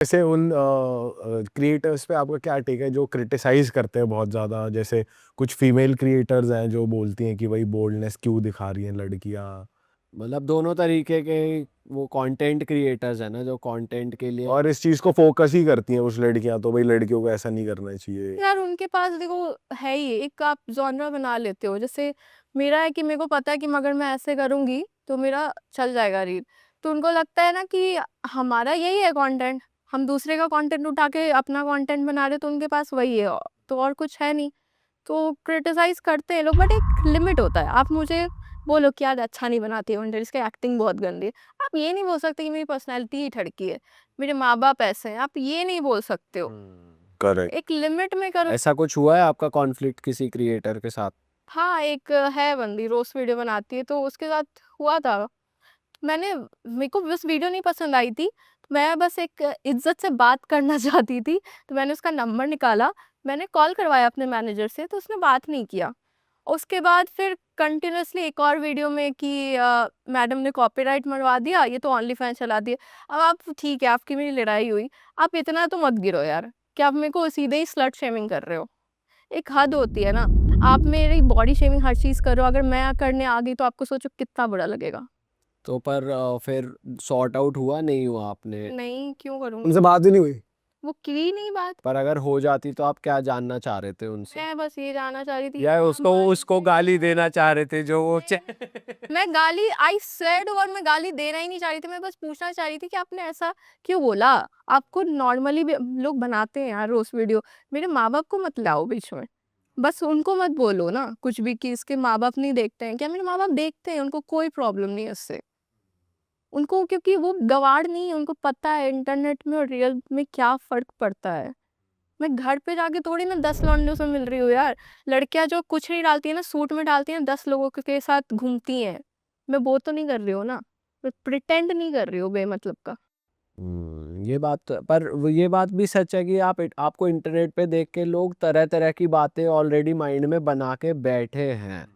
जैसे उन क्रिएटर्स पे आपका क्या टेक है जो क्रिटिसाइज करते हैं बहुत ज़्यादा? जैसे कुछ फीमेल क्रिएटर्स हैं जो बोलती हैं कि भाई बोल्डनेस क्यों दिखा रही हैं लड़कियां। मतलब दोनों तरीके के वो कंटेंट क्रिएटर्स है ना, जो कंटेंट के लिए और इस चीज़ को फोकस ही करती हैं उस लड़कियां, तो भाई लड़कियों को ऐसा नहीं करना चाहिए। यार उनके पास देखो है ही एक आप जॉनरा बना लेते हो। जैसे मेरा है कि मेरे को पता है कि अगर मैं ऐसे करूंगी तो मेरा चल जाएगा रील। तो उनको लगता है ना कि हमारा यही है कंटेंट, हम दूसरे का कंटेंट उठा के अपना कंटेंट बना रहे, तो उनके पास वही है तो और कुछ है नहीं। तो क्रिटिसाइज करते हैं लोग, बट एक लिमिट होता है। आप मुझे बोलो कि यार अच्छा नहीं बनाती है इसकी एक्टिंग बहुत गंदी है, आप ये नहीं बोल सकते कि मेरी पर्सनैलिटी ही ठड़की है, मेरे माँ बाप ऐसे हैं, आप ये नहीं बोल सकते हो। करेक्ट। एक लिमिट में करो। ऐसा कुछ हुआ है आपका कॉन्फ्लिक्ट किसी क्रिएटर के साथ? हाँ, एक है बंदी रोस्ट वीडियो बनाती है, तो उसके साथ हुआ था। मेरे को बस वीडियो नहीं पसंद आई थी, मैं बस एक इज्जत से बात करना चाहती थी, तो मैंने उसका नंबर निकाला, मैंने कॉल करवाया अपने मैनेजर से, तो उसने बात नहीं किया। उसके बाद फिर कंटिन्यूअसली एक और वीडियो में कि मैडम ने कॉपीराइट मरवा दिया, ये तो ओनली फैन चला दिया। अब आप ठीक है, आपकी मेरी लड़ाई हुई, आप इतना तो मत गिरो यार, कि आप मेरे को सीधे ही स्लट शेमिंग कर रहे हो। एक हद होती है ना, आप मेरी बॉडी शेमिंग हर चीज़ कर रहे हो, अगर मैं करने आ गई तो आपको सोचो कितना बुरा लगेगा। तो पर फिर सॉर्ट आउट हुआ नहीं हुआ आपने? नहीं, क्यों करूँगी? उनसे बात ही नहीं हुई? वो की नहीं बात। पर अगर हो जाती तो आप क्या जानना चाह रहे थे उनसे? मैं बस ये जानना चाह रही थी या आप उसको मान उसको गाली देना चाह रहे थे जो वो मैं गाली आई सेड, और मैं गाली देना ही नहीं चाह रही थी, मैं बस पूछना चाह रही थी कि आपने ऐसा क्यों बोला? आपको नॉर्मली भी लोग बनाते हैं यार रोस्ट वीडियो, मेरे माँ-बाप को मत लाओ बीच में। बस उनको मत बोलो ना कुछ भी कि इसके माँ-बाप नहीं देखते हैं क्या? मेरे माँ-बाप देखते हैं, उनको कोई प्रॉब्लम नहीं है उससे। उनको क्योंकि वो गँवार नहीं है, उनको पता है इंटरनेट में और रियल में क्या फ़र्क पड़ता है। मैं घर पे जाके थोड़ी ना 10 लौंडों से मिल रही हूँ यार। लड़कियाँ जो कुछ नहीं डालती है ना, सूट में डालती हैं, 10 लोगों के साथ घूमती हैं। मैं वो तो नहीं कर रही हूँ ना। मैं प्रिटेंड नहीं कर रही हूँ बेमतलब का। ये बात पर ये बात भी सच है कि आपको इंटरनेट पे देख के लोग तरह तरह की बातें ऑलरेडी माइंड में बना के बैठे हैं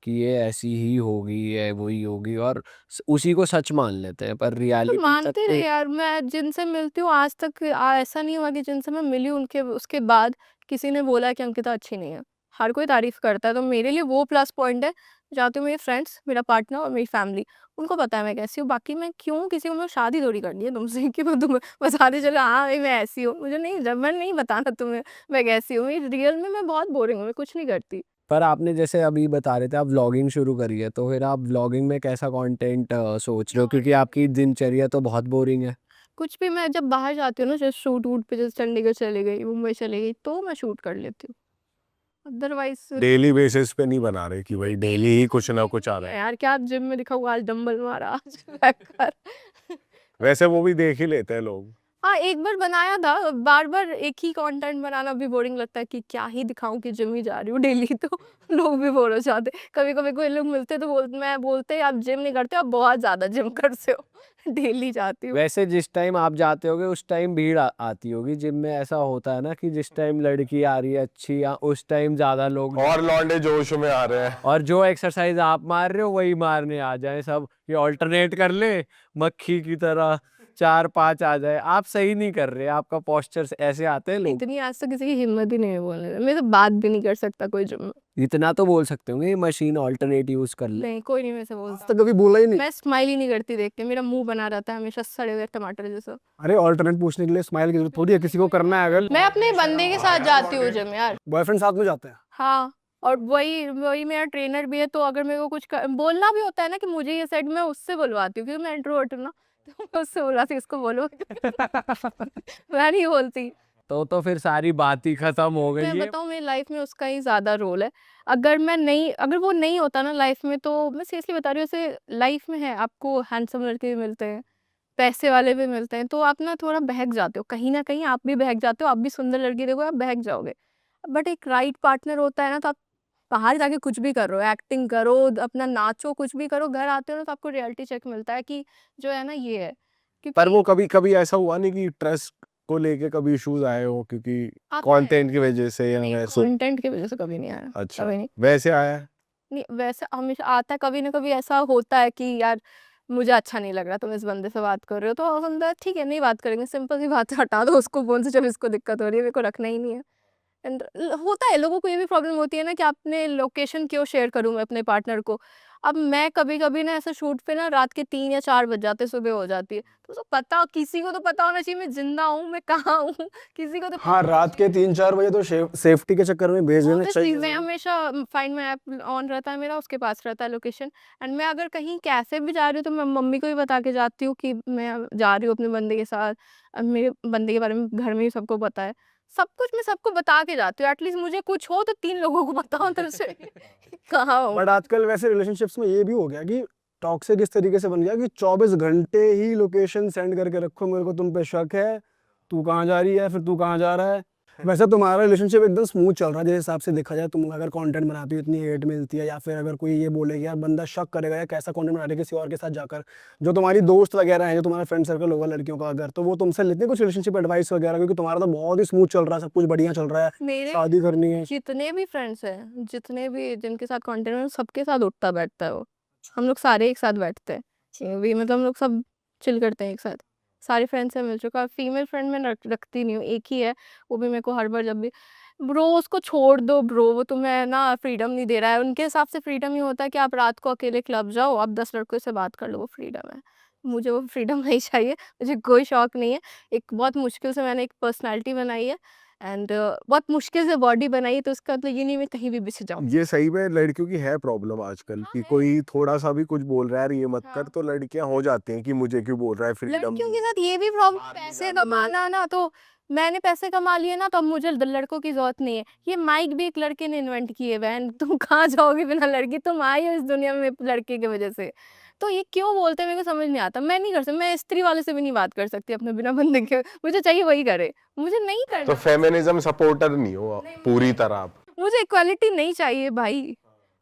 कि ये ऐसी ही होगी, ये वही होगी, और उसी को सच मान लेते हैं, पर तो रियलिटी तक मानते तो रहे यार, मैं जिनसे मिलती हूँ आज तक ऐसा नहीं हुआ कि जिनसे मैं मिली उनके उसके बाद किसी ने बोला कि अंकिता अच्छी नहीं है। हर कोई तारीफ करता है, तो मेरे लिए वो प्लस पॉइंट है। जाते हुए मेरे फ्रेंड्स, मेरा पार्टनर और मेरी फैमिली, उनको पता है मैं कैसी हूँ। बाकी मैं क्यों किसी को, मैं शादी थोड़ी करनी है तुमसे कि मैं तुम्हें बताते चलो हाँ भाई मैं ऐसी हूँ। मुझे नहीं, जब मैं नहीं बताना तुम्हें मैं कैसी हूँ। रियल में मैं बहुत बोरिंग हूँ, मैं कुछ नहीं करती। पर आपने जैसे अभी बता रहे थे आप व्लॉगिंग शुरू करी है, तो फिर आप व्लॉगिंग में कैसा कंटेंट सोच रहे हो, क्योंकि आपकी दिनचर्या तो बहुत बोरिंग है। कुछ भी मैं जब बाहर जाती हूँ ना, जैसे शूट वूट पे, जैसे चंडीगढ़ चली गई, मुंबई चली गई, तो मैं शूट कर लेती हूँ। अदरवाइज डेली बेसिस पे नहीं बना रहे कि भाई डेली ही कुछ ना कुछ आ रहा है? यार क्या जिम में दिखाऊँ, आज डंबल मारा, आज बैक कर। वैसे वो भी देख ही लेते हैं लोग। हाँ, एक बार बनाया था, बार-बार एक ही कंटेंट बनाना भी बोरिंग लगता है कि क्या ही दिखाऊँ कि जिम ही जा रही हूँ डेली, तो लोग भी बोर हो जाते। कभी-कभी कोई लोग मिलते तो बोलते आप जिम नहीं करते, आप बहुत ज़्यादा जिम करते हो। डेली जाती हूँ। वैसे जिस टाइम आप जाते होगे उस टाइम भीड़ आती होगी जिम में, ऐसा होता है ना कि जिस टाइम लड़की आ रही है अच्छी, या उस टाइम ज्यादा लोग, और लौंडे जोश में आ रहे हैं। और जो एक्सरसाइज आप मार रहे हो वही मारने आ जाए सब, ये ऑल्टरनेट कर ले मक्खी की तरह, 4-5 आ जाए। आप सही नहीं कर रहे, आपका पोस्चर ऐसे आते हैं लोग। इतनी आज तक किसी की हिम्मत ही नहीं है बोलने की। मेरे से बात भी नहीं कर सकता कोई जिम में। इतना तो बोल सकते होंगे ये मशीन ऑल्टरनेट यूज कर ले। नहीं, कोई नहीं मेरे से बोल तो कभी बोला ही नहीं? मैं स्माइल ही नहीं करती देख के, मेरा मुँह बना रहता है हमेशा सड़े हुए टमाटर जैसा। अरे ऑल्टरनेट पूछने के लिए स्माइल की जरूरत थोड़ी है, किसी को करना है अगर। मैं अपने बंदे के साथ जाती हूँ जिम यार। बॉयफ्रेंड साथ में जाते हैं? हाँ, और वही वही मेरा ट्रेनर भी है, तो अगर मेरे को कुछ बोलना भी होता है ना कि मुझे ये सेट, मैं उससे बुलवाती हूँ क्योंकि मैं इंट्रोवर्ट हूँ ना, तो मैं उससे बुलवाती हूँ इसको बोलो। मैं नहीं बोलती। तो फिर सारी बात ही खत्म हो गई मैं है। बताऊँ मेरी लाइफ में उसका ही ज़्यादा रोल है। अगर वो नहीं होता ना लाइफ में, तो मैं सीरियसली बता रही हूँ, ऐसे लाइफ में है आपको हैंडसम लड़के भी मिलते हैं, पैसे वाले भी मिलते हैं, तो आप ना थोड़ा बहक जाते हो, कहीं न कहीं आप भी बहक जाते हो, आप भी सुंदर लड़की देखो आप बहक जाओगे। बट एक राइट पार्टनर होता है ना, तो आप बाहर जाके कुछ भी करो, एक्टिंग करो, अपना नाचो, कुछ भी करो, घर आते हो ना तो आपको रियलिटी चेक मिलता है कि जो है ना ये है। पर क्योंकि वो कभी कभी ऐसा हुआ नहीं कि ट्रस्ट को लेके कभी इश्यूज आए हो क्योंकि आता है, कंटेंट की वजह से या नहीं वैसे? कंटेंट की वज़ह से कभी नहीं आया, अच्छा, कभी नहीं। वैसे आया है? नहीं, वैसे हमेशा आता है, कभी ना कभी ऐसा होता है कि यार मुझे अच्छा नहीं लग रहा तुम इस बंदे से बात कर रहे हो, तो बंदा ठीक है नहीं बात करेंगे, सिंपल सी बात है, हटा दो उसको फ़ोन से जब इसको दिक्कत हो रही है, मेरे को रखना ही नहीं है। एंड होता है लोगों को ये भी प्रॉब्लम होती है ना कि आपने लोकेशन क्यों शेयर करूँ मैं अपने पार्टनर को। अब मैं कभी-कभी ना ऐसे शूट पे ना रात के 3 या 4 बज जाते हैं, सुबह हो जाती है। तो उसको पता किसी को तो पता होना चाहिए मैं ज़िंदा हूँ, मैं कहाँ हूँ, किसी को तो पता हाँ, होना रात के चाहिए। 3-4 बजे तो सेफ्टी के चक्कर में भेज देना ऑब्वियसली चाहिए मैं ज़रूर। हमेशा फाइंड माई ऐप ऑन रहता है मेरा, उसके पास रहता है लोकेशन। एंड मैं अगर कहीं कैफ़े भी जा रही हूँ तो मैं मम्मी को भी बता के जाती हूँ कि मैं जा रही हूँ अपने बंदे के साथ। मेरे बंदे के बारे में घर में ही सबको पता है। सब कुछ मैं सबको बता के जाती हूँ, एटलीस्ट मुझे कुछ हो तो 3 लोगों को पता हो अंदर से कहाँ हूँ। बट आजकल वैसे रिलेशनशिप्स में ये भी हो गया कि टॉक्सिक इस तरीके से बन गया कि 24 घंटे ही लोकेशन सेंड करके रखो, मेरे को तुम पे शक है, तू कहाँ जा रही है, फिर तू कहाँ जा रहा है। वैसे तुम्हारा रिलेशनशिप एकदम स्मूथ चल रहा है जिस हिसाब से देखा जाए, तुम अगर कंटेंट बनाती हो इतनी हेट मिलती है, या फिर अगर कोई ये बोले कि यार बंदा शक करेगा या कैसा कंटेंट बना रहे किसी और के साथ जाकर, जो तुम्हारी दोस्त वगैरह हैं, जो तुम्हारा फ्रेंड सर्कल होगा लड़कियों का, अगर तो वो तुमसे लेते हैं कुछ रिलेशनशिप एडवाइस वगैरह, क्योंकि तुम्हारा तो बहुत ही स्मूथ चल रहा है, सब कुछ बढ़िया चल रहा है, मेरे शादी करनी है। जितने भी फ्रेंड्स हैं, जितने भी जिनके साथ कंटेंट में सबके साथ उठता बैठता है वो। हम लोग सारे एक साथ बैठते हैं। भी मतलब हम लोग सब चिल करते हैं एक साथ। सारे फ्रेंड्स से मिल चुका है। फीमेल फ्रेंड मैं रखती नहीं हूँ, एक ही है। वो भी मेरे को हर बार जब भी ब्रो उसको छोड़ दो ब्रो, वो तुम्हें ना फ्रीडम नहीं दे रहा है। उनके हिसाब से फ्रीडम ये होता है कि आप रात को अकेले क्लब जाओ, आप 10 लड़कों से बात कर लो, वो फ्रीडम है। मुझे वो फ्रीडम नहीं चाहिए, मुझे कोई शौक नहीं है। एक बहुत मुश्किल से मैंने एक पर्सनैलिटी बनाई है एंड बहुत मुश्किल से बॉडी बनाई है, तो उसका मतलब ये नहीं मैं कहीं भी बिछ जाऊँ। ये सही में लड़कियों की है प्रॉब्लम आजकल हाँ कि है। कोई थोड़ा सा भी कुछ बोल रहा है, यार ये मत कर, हाँ। तो लड़कियां हो जाती हैं कि मुझे क्यों बोल रहा है, फ्रीडम लड़कियों नहीं के है। साथ ये भी प्रॉब्लम बाहर नहीं पैसे जाना। कमाना ना, तो मैंने पैसे कमा लिए ना, तो अब मुझे लड़कों की ज़रूरत नहीं है। ये माइक भी एक लड़के ने इन्वेंट की है बहन, तुम कहाँ जाओगी बिना लड़की, तुम आई हो इस दुनिया में लड़के की वज़ह से। तो ये क्यों बोलते हैं मेरे को समझ नहीं आता। मैं नहीं कर सकती, मैं स्त्री वाले से भी नहीं बात कर सकती अपने बिना बंदे के, मुझे चाहिए वही करे, मुझे नहीं तो करना। फेमिनिज्म सपोर्टर नहीं हो नहीं, पूरी तरह आप। मुझे इक्वालिटी नहीं चाहिए भाई।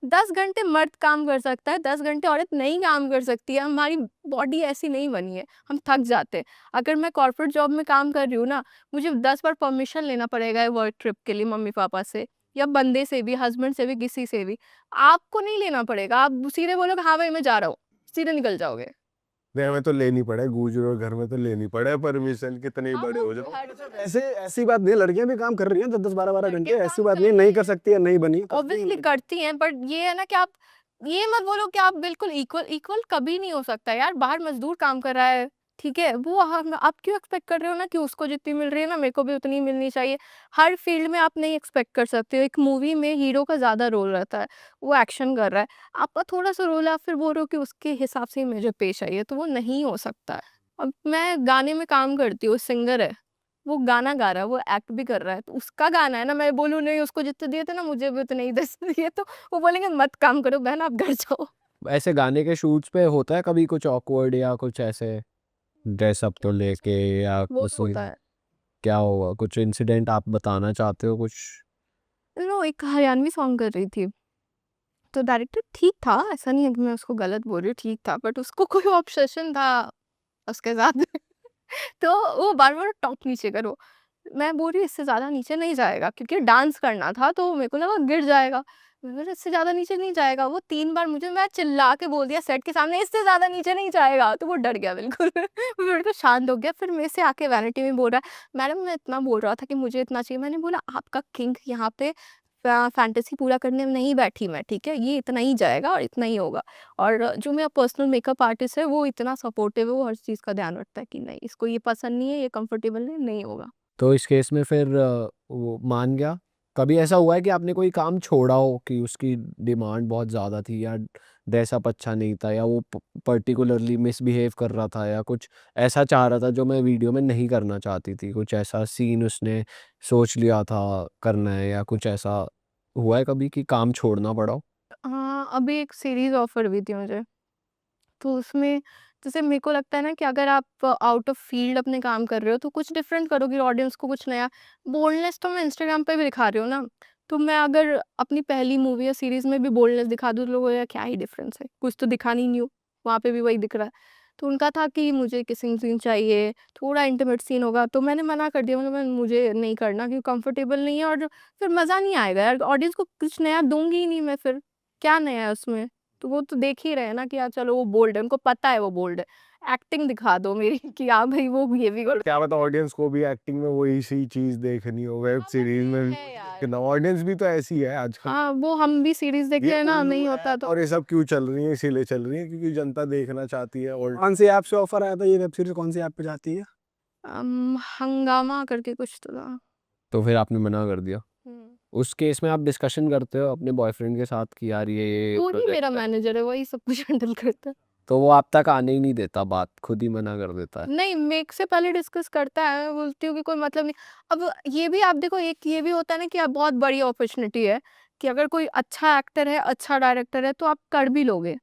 10 घंटे मर्द काम कर सकता है, 10 घंटे औरत नहीं काम कर सकती है। हमारी बॉडी ऐसी नहीं बनी है, हम थक जाते हैं। अगर मैं कॉर्पोरेट जॉब में काम कर रही हूँ ना, मुझे 10 बार परमिशन लेना पड़ेगा वर्क ट्रिप के लिए मम्मी-पापा से या बंदे से भी, हस्बैंड से भी, किसी से भी। आपको नहीं लेना पड़ेगा, आप सीधे बोलोगे हाँ भाई मैं जा रहा हूँ, सीधे निकल जाओगे। नहीं, हमें तो लेनी पड़े, गूंजर और घर में तो लेनी पड़े परमिशन, कितने ही अब बड़े हम हो जाओ। घर ऐसे ऐसी बात नहीं है, लड़कियां भी काम कर रही हैं 10-10 12-12 घंटे, लड़कियाँ ऐसी काम बात कर नहीं है, रही नहीं कर हैं। सकती है, नहीं बनी करती ऑब्वियसली हैं। करती हैं, बट ये है ना कि आप ये मत बोलो कि आप बिल्कुल इक्वल इक्वल कभी नहीं हो सकता यार। बाहर मजदूर काम कर रहा है, ठीक है, वो हम आप क्यों एक्सपेक्ट कर रहे हो ना कि उसको जितनी मिल रही है ना मेरे को भी उतनी मिलनी चाहिए। हर फील्ड में आप नहीं एक्सपेक्ट कर सकते हो। एक मूवी में हीरो का ज़्यादा रोल रहता है, वो एक्शन कर रहा है, आपका थोड़ा सा रोल है, आप फिर बोल रहे हो कि उसके हिसाब से ही मुझे पेश आइए, तो वो नहीं हो सकता है। अब मैं गाने में काम करती हूँ, सिंगर है, वो गाना गा रहा है, वो एक्ट भी कर रहा है, तो उसका गाना है ना, मैं बोलूँ नहीं उसको जितने दिए थे ना मुझे भी उतने ही 10 दिए, तो वो बोलेंगे मत काम करो बहन आप घर जाओ। ऐसे गाने के शूट्स पे होता है कभी कुछ ऑकवर्ड या कुछ ऐसे ड्रेसअप को लेके या वो कुछ तो होता है। क्या हुआ? कुछ इंसिडेंट आप बताना चाहते हो कुछ? नो एक हरियाणवी सॉन्ग कर रही थी, तो डायरेक्टर ठीक था, ऐसा नहीं है कि मैं उसको गलत बोल रही हूँ, ठीक था, बट उसको कोई ऑब्सेशन था उसके साथ तो वो बार-बार टॉप नीचे करो। मैं बोल रही हूँ इससे ज़्यादा नीचे नहीं जाएगा क्योंकि डांस करना था तो मेरे को लगा गिर जाएगा। मैंने बोला इससे ज़्यादा नीचे नहीं जाएगा। वो 3 बार मुझे मैं चिल्ला के बोल दिया सेट के सामने इससे ज़्यादा नीचे नहीं जाएगा, तो वो डर गया बिल्कुल। वो बिल्कुल शांत हो गया। फिर मेरे से आके वैनिटी में बोल रहा है, मैडम मैं इतना बोल रहा था कि मुझे इतना चाहिए। मैंने बोला आपका किंग यहाँ पे फैंटेसी पूरा करने में नहीं बैठी मैं, ठीक है? ये इतना ही जाएगा और इतना ही होगा। और जो मेरा पर्सनल मेकअप आर्टिस्ट है वो इतना सपोर्टिव है, वो हर चीज़ का ध्यान रखता है कि नहीं इसको ये पसंद नहीं है, ये कंफर्टेबल नहीं, नहीं होगा। तो इस केस में फिर वो मान गया? कभी ऐसा हुआ है कि आपने कोई काम छोड़ा हो कि उसकी डिमांड बहुत ज़्यादा थी या ड्रेसअप अच्छा नहीं था या वो पर्टिकुलरली मिसबिहेव कर रहा था या कुछ ऐसा चाह रहा था जो मैं वीडियो में नहीं करना चाहती थी? कुछ ऐसा सीन उसने सोच लिया था करना है या कुछ ऐसा हुआ है कभी कि काम छोड़ना पड़ा हो? हाँ, अभी एक सीरीज़ ऑफ़र हुई थी मुझे, तो उसमें जैसे मेरे को लगता है ना कि अगर आप आउट ऑफ फ़ील्ड अपने काम कर रहे हो, तो कुछ डिफरेंट करोगे ऑडियंस को कुछ नया। बोल्डनेस तो मैं इंस्टाग्राम पे भी दिखा रही हूँ ना, तो मैं अगर अपनी पहली मूवी या सीरीज़ में भी बोल्डनेस दिखा दूँ, तो लोग बोलेगा क्या ही डिफरेंस है, कुछ तो दिखा नहीं न्यू, वहाँ पे भी वही दिख रहा है। तो उनका था कि मुझे किसिंग सीन चाहिए, थोड़ा इंटीमेट सीन होगा, तो मैंने मना कर दिया, मतलब मैं मुझे नहीं करना क्योंकि कंफर्टेबल नहीं है और फिर मज़ा नहीं आएगा यार, ऑडियंस को कुछ नया दूँगी ही नहीं मैं फिर, क्या नया है उसमें? तो वो तो देख ही रहे हैं ना कि यार चलो वो बोल्ड है, उनको पता है वो बोल्ड है, एक्टिंग दिखा दो मेरी कि हाँ भाई वो ये भी कर क्या पता ऑडियंस को भी एक्टिंग में वही सी चीज देखनी हो वेब सीरीज में है यार। कि ना ऑडियंस भी तो ऐसी है आजकल। हाँ वो हम भी सीरीज देख ये रहे हैं ना, उल्लू नहीं होता है तो और ये सब क्यों चल रही है, इसीलिए चल रही है क्योंकि जनता देखना चाहती है। और कौन सी ऐप से ऑफर आया था ये वेब सीरीज, कौन सी ऐप पे जाती है? हंगामा करके कुछ तो था। तो फिर आपने मना कर दिया? हम्म। उस केस में आप डिस्कशन करते हो अपने बॉयफ्रेंड के साथ कि यार ये वो ही प्रोजेक्ट मेरा है, मैनेजर है, वही सब कुछ हैंडल करता है। तो वो आप तक आने ही नहीं देता बात, खुद ही मना कर देता है? नहीं, मेरे से पहले डिस्कस करता है, मैं बोलती हूँ कि कोई मतलब नहीं। अब ये भी आप देखो, एक ये भी होता है ना कि अब बहुत बड़ी अपॉर्चुनिटी है कि अगर कोई अच्छा एक्टर है, अच्छा डायरेक्टर है तो आप कर भी लोगे।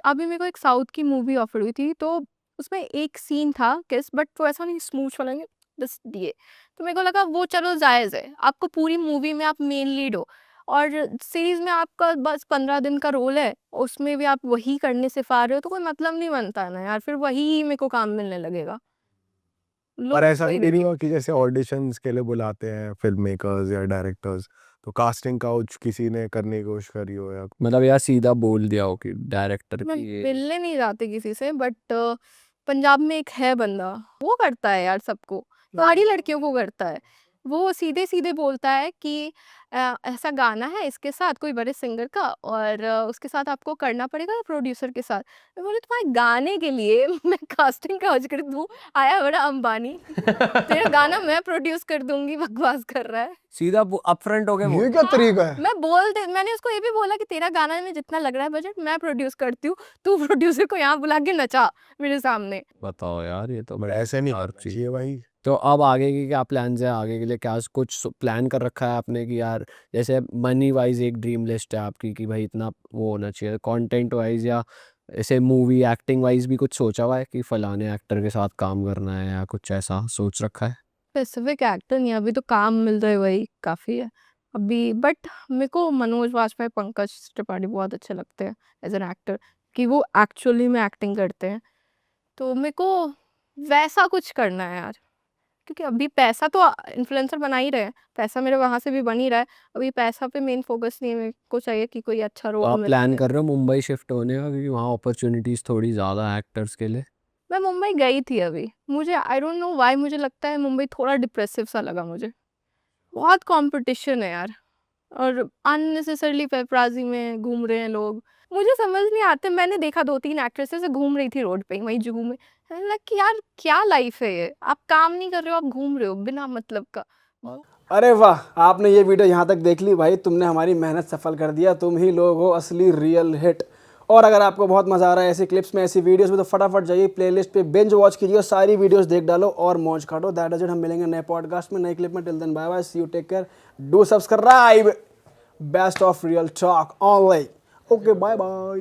अभी मेरे को एक साउथ की मूवी ऑफर हुई थी, तो उसमें एक सीन था किस, बट वो ऐसा नहीं स्मूथ चलेंगे बस दिए, तो मेरे को लगा वो चलो जायज़ है। आपको पूरी मूवी में आप मेन लीड हो और सीरीज में आपका बस 15 दिन का रोल है, उसमें भी आप वही करने सिखा रहे हो, तो कोई मतलब नहीं बनता है ना यार, फिर वही मेरे को काम मिलने लगेगा। और लोग ऐसा वही भी नहीं हुआ कि जैसे ऑडिशंस के लिए बुलाते हैं फिल्म मेकर्स या डायरेक्टर्स, तो कास्टिंग काउच किसी ने करने की कोशिश करी हो या मतलब यार सीधा बोल दिया हो कि डायरेक्टर मैं की ये मिलने नहीं जाती किसी से, बट पंजाब में एक है बंदा, वो करता है यार सबको, सारी लड़कियों को करता है। वो सीधे सीधे बोलता है कि ऐसा गाना है इसके साथ कोई बड़े सिंगर का, और उसके साथ आपको करना पड़ेगा प्रोड्यूसर के साथ। मैं बोली तुम्हारे गाने के लिए मैं कास्टिंग काउच कर दूँ, आया बड़ा अंबानी तेरा गाना मैं प्रोड्यूस कर दूंगी, बकवास कर रहा है। सीधा अपफ्रंट हो गए ये बोल क्या तरीका है? मैंने उसको ये भी बोला कि तेरा गाना में जितना लग रहा है बजट मैं प्रोड्यूस करती हूँ, तू प्रोड्यूसर को यहाँ बुला के नचा मेरे सामने। बताओ यार, ये तो बट ऐसे नहीं यार होना चाहिए भाई। तो अब आगे की क्या प्लान्स है? आगे के लिए क्या कुछ प्लान कर रखा है आपने कि यार जैसे मनी वाइज एक ड्रीम लिस्ट है आपकी कि भाई इतना वो होना चाहिए, कंटेंट वाइज या ऐसे मूवी एक्टिंग वाइज भी कुछ सोचा हुआ है कि फलाने एक्टर के साथ काम करना है या कुछ ऐसा सोच रखा है? स्पेसिफिक एक्टर नहीं, अभी तो काम मिल रहा है वही काफ़ी है अभी। बट मेरे को मनोज वाजपेयी, पंकज त्रिपाठी बहुत अच्छे लगते हैं एज एन एक्टर, कि वो एक्चुअली में एक्टिंग करते हैं। तो मेरे को वैसा कुछ करना है यार, क्योंकि अभी पैसा तो इन्फ्लुएंसर बना ही रहे हैं, पैसा मेरे वहाँ से भी बन ही रहा है। अभी पैसा पे मेन फोकस नहीं है, मेरे को चाहिए कि कोई अच्छा तो रोल आप मिल प्लान जाए। कर रहे हो मुंबई शिफ्ट होने का क्योंकि वहाँ अपॉर्चुनिटीज थोड़ी ज़्यादा एक्टर्स के लिए? मैं मुंबई गई थी अभी, मुझे आई डोंट नो व्हाई मुझे लगता है मुंबई थोड़ा डिप्रेसिव सा लगा मुझे। बहुत कंपटीशन है यार, और अननेसेसरली पेपराजी में घूम रहे हैं लोग, मुझे समझ नहीं आते। मैंने देखा 2-3 एक्ट्रेसेस घूम रही थी रोड पे ही, वहीं जुहू में। मैंने लगा कि यार क्या लाइफ है ये, आप काम नहीं कर रहे हो, आप घूम रहे हो बिना मतलब का। अरे वाह, आपने ये वीडियो यहाँ तक देख ली भाई, तुमने हमारी मेहनत सफल कर दिया, तुम ही लोग हो असली रियल हिट। और अगर आपको बहुत मज़ा आ रहा है ऐसी क्लिप्स में, ऐसी वीडियोस में, तो फटाफट जाइए प्लेलिस्ट पे बिंज वॉच कीजिए और सारी वीडियोस देख डालो और मौज काटो। दैट इज इट, हम मिलेंगे नए पॉडकास्ट में, नई क्लिप में। Till then bye bye, see you, take care, do subscribe, best of Real Talk Online. Okay, bye bye.